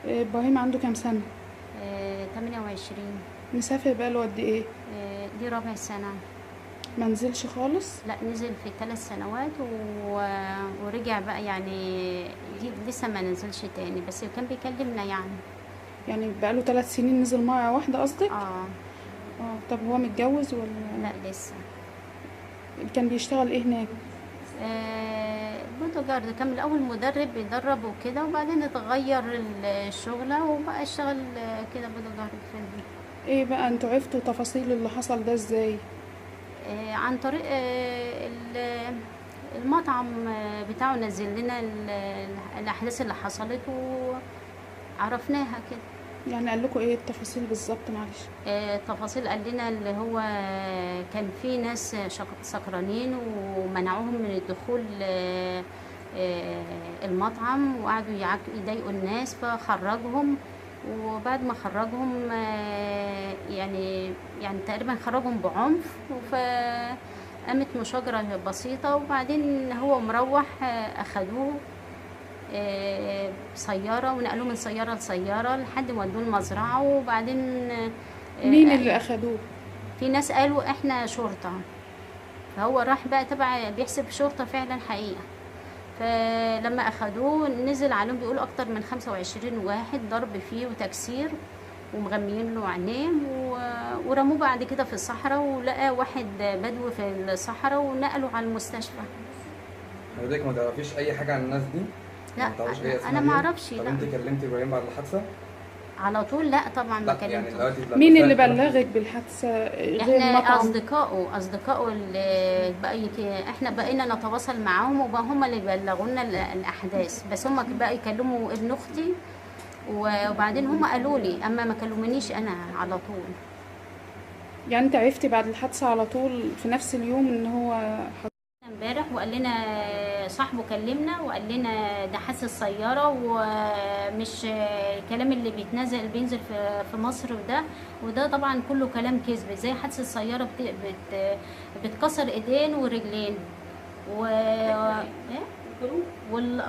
ابراهيم عنده كام سنة؟ 28. مسافر بقاله قد ايه؟ دي رابع سنة. ما نزلش خالص؟ لا، نزل في 3 سنوات ورجع بقى يعني. دي لسه ما نزلش تاني، بس كان بيكلمنا يعني. يعني بقاله 3 سنين نزل مرة واحدة قصدك؟ اه. اه. طب هو متجوز ولا؟ لا، لسه. كان بيشتغل ايه هناك؟ بودوجارد، كان من الأول مدرب بيدرب وكده، وبعدين اتغير الشغلة وبقى اشتغل كده بودوجارد في البيت. ايه بقى انتوا عرفتوا تفاصيل اللي حصل ده ازاي؟ عن طريق المطعم بتاعه نزل لنا الأحداث اللي حصلت وعرفناها كده. يعني قال لكم ايه التفاصيل بالظبط معلش؟ تفاصيل قال لنا اللي هو كان في ناس سكرانين ومنعوهم من الدخول المطعم، وقعدوا يضايقوا الناس فخرجهم. وبعد ما خرجهم يعني تقريبا خرجهم بعنف. فقامت مشاجرة بسيطة، وبعدين هو مروح أخدوه سيارة، ونقلوه من سيارة لسيارة لحد ما ودوه المزرعة. وبعدين مين اللي اخدوه؟ في ناس قالوا احنا شرطة، فهو راح بقى تبع بيحسب شرطة فعلا حقيقة. فلما اخدوه نزل عليهم بيقولوا اكتر من 25 واحد ضرب فيه وتكسير، ومغميين له عينيه ورموه بعد كده في الصحراء، ولقى واحد بدو في الصحراء ونقله على المستشفى. حضرتك ما تعرفيش اي حاجه عن الناس دي؟ لا، ما تعرفيش اي انا اسماء ما ليهم؟ اعرفش. طب لا، انت كلمتي ابراهيم بعد الحادثه؟ على طول لا، طبعا ما لا يعني كلمته. دلوقتي لما مين اللي سالت بلغك بالحادثة غير احنا المطعم؟ اصدقائه اللي احنا بقينا نتواصل معاهم، وبقى هم اللي بلغونا الاحداث، بس هم بقى يكلموا ابن اختي. وبعدين هم قالوا لي، اما ما كلمونيش انا على طول. يعني انت عرفتي بعد الحادثة على طول في نفس اليوم ان هو امبارح وقال لنا صاحبه كلمنا وقال لنا ده حادث السيارة، ومش الكلام اللي بينزل في مصر وده طبعا كله كلام كذب. زي حادث السيارة بتكسر ايدين ورجلين و... إيه؟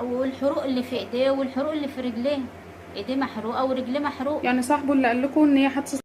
والحروق اللي في ايديه والحروق اللي في رجليه. ايديه محروقة ورجليه محروقة. يعني صاحبه اللي قال لكم ان هي حادثة